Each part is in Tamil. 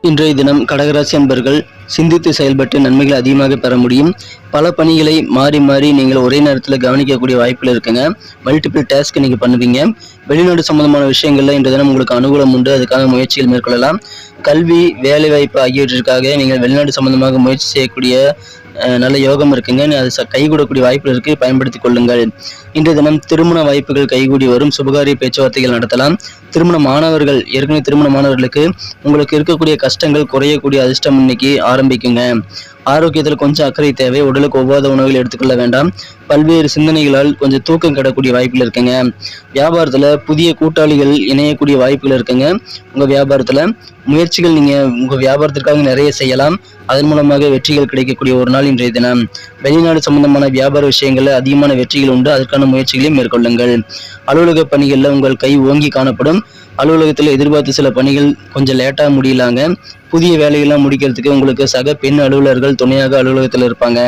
இன்றைய தினம் கடகராசி அன்பர்கள் சிந்தித்து செயல்பட்டு நன்மைகளை அதிகமாக பெற முடியும். பல பணிகளை மாறி மாறி நீங்கள் ஒரே நேரத்தில் கவனிக்கக்கூடிய வாய்ப்புகள் இருக்குங்க. மல்டிபிள் டாஸ்க் நீங்கள் பண்ணுவீங்க. வெளிநாடு சம்பந்தமான விஷயங்கள்ல இன்றைய தினம் உங்களுக்கு அனுகூலம் உண்டு. அதுக்காக முயற்சிகள் மேற்கொள்ளலாம். கல்வி, வேலைவாய்ப்பு ஆகியவற்றிற்காக நீங்கள் வெளிநாடு சம்பந்தமாக முயற்சி செய்யக்கூடிய நல்ல யோகம் இருக்குங்க. அது கைகூடக்கூடிய வாய்ப்புகள் இருக்கு, பயன்படுத்திக் கொள்ளுங்கள். இன்றைய தினம் திருமண வாய்ப்புகள் கைகூடி வரும். சுபகாரிய பேச்சுவார்த்தைகள் நடத்தலாம். திருமண மாணவர்கள், ஏற்கனவே திருமண மாணவர்களுக்கு உங்களுக்கு இருக்கக்கூடிய கஷ்டங்கள் குறையக்கூடிய அதிர்ஷ்டம் இன்னைக்கு ஆரம்பிக்குங்க. ஆரோக்கியத்தில் கொஞ்சம் அக்கறை தேவை. உடலுக்கு ஒவ்வாத உணவுகள் எடுத்துக்கொள்ள வேண்டாம். பல்வேறு சிந்தனைகளால் கொஞ்சம் தூக்கம் கிடக்கூடிய வாய்ப்புகள் இருக்குங்க. வியாபாரத்துல புதிய கூட்டாளிகள் இணையக்கூடிய வாய்ப்புகள் இருக்குங்க. உங்க வியாபாரத்துல முயற்சிகள் நீங்க உங்க வியாபாரத்திற்காக நிறைய செய்யலாம். அதன் மூலமாக வெற்றிகள் கிடைக்கக்கூடிய ஒரு நாள் இன்றைய தினம். வெளிநாடு சம்பந்தமான வியாபார விஷயங்கள்ல அதிகமான வெற்றிகள் உண்டு. அதற்கான முயற்சிகளையும் மேற்கொள்ளுங்கள். அலுவலக பணிகள்ல உங்கள் கை ஓங்கி காணப்படும். அலுவலகத்தில் எதிர்பார்த்த சில பணிகள் கொஞ்சம் லேட்டா முடியலாங்க. புதிய வேலைகள்லாம் முடிக்கிறதுக்கு உங்களுக்கு சக பெண் அலுவலர்கள் துணையாக அலுவலகத்தில் இருப்பாங்க.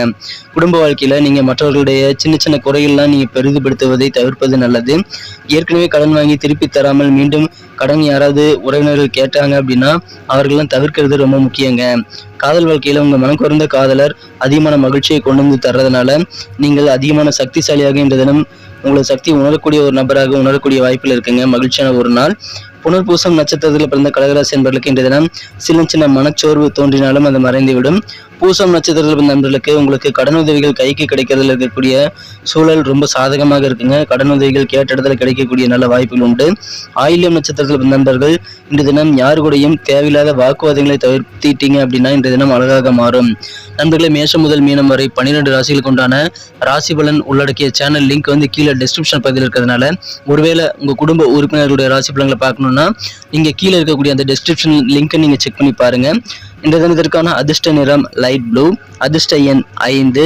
குடும்ப வாழ்க்கையில நீங்க மற்றவர்களுடைய சின்ன சின்ன குறைகள்லாம் நீங்க பெரிதுபடுத்துவதை தவிர்ப்பது நல்லது. ஏற்கனவே கடன் வாங்கி திருப்பி தராமல் மீண்டும் கடன் யாராவது உறவினர்கள் கேட்டாங்க அப்படின்னா அவர்களெல்லாம் தவிர்க்கிறது ரொம்ப முக்கியங்க. காதல் வாழ்க்கையில உங்க மனம் குறைந்த காதலர் அதிகமான மகிழ்ச்சியை கொண்டு வந்து தர்றதுனால நீங்கள் அதிகமான சக்திசாலியாக இன்ற தினம் உங்களோட சக்தி உணரக்கூடிய ஒரு நபராக உணரக்கூடிய வாய்ப்புகள் இருக்குங்க. மகிழ்ச்சியான ஒரு நாள். புனர்பூசம் நட்சத்திரத்தில் பிறந்த கடகராசி என்பவர்களுக்கு இன்றைய தினம் சின்ன மனச்சோர்வு தோன்றினாலும் அது மறைந்துவிடும். பூசம் நட்சத்திரத்தில் பிறந்த நண்பர்களுக்கு உங்களுக்கு கடன் உதவிகள் கைக்கு கிடைக்கிறதுல இருக்கக்கூடிய சூழல் ரொம்ப சாதகமாக இருக்குங்க. கடன் உதவிகள் கேட்ட இடத்துல கிடைக்கக்கூடிய நல்ல வாய்ப்புகள் உண்டு. ஆயில்யம் நட்சத்திரத்தில் பிறந்த நண்பர்கள் இன்றைய தினம் யாரு கூடயும் தேவையில்லாத வாக்குவாதங்களை தவிர்த்திட்டீங்க அப்படின்னா இன்றைய தினம் அழகாக மாறும். நண்பர்களே, மேஷம் முதல் மீனம் வரை 12 ராசிகளுக்கு உண்டான ராசி பலன் உள்ளடக்கிய சேனல் லிங்க் கீழே டிஸ்கிரிப்ஷன் பகுதியில் இருக்கிறதுனால ஒருவேளை உங்க குடும்ப உறுப்பினர்களுடைய ராசி பலன்களை பார்க்கணும்னா நீங்க கீழே இருக்கக்கூடிய அந்த டிஸ்கிரிப்ஷன் லிங்கை நீங்க செக் பண்ணி பாருங்க. இந்த தினத்திற்கான அதிர்ஷ்ட நிறம் லைட் ப்ளூ. அதிர்ஷ்ட எண் 5.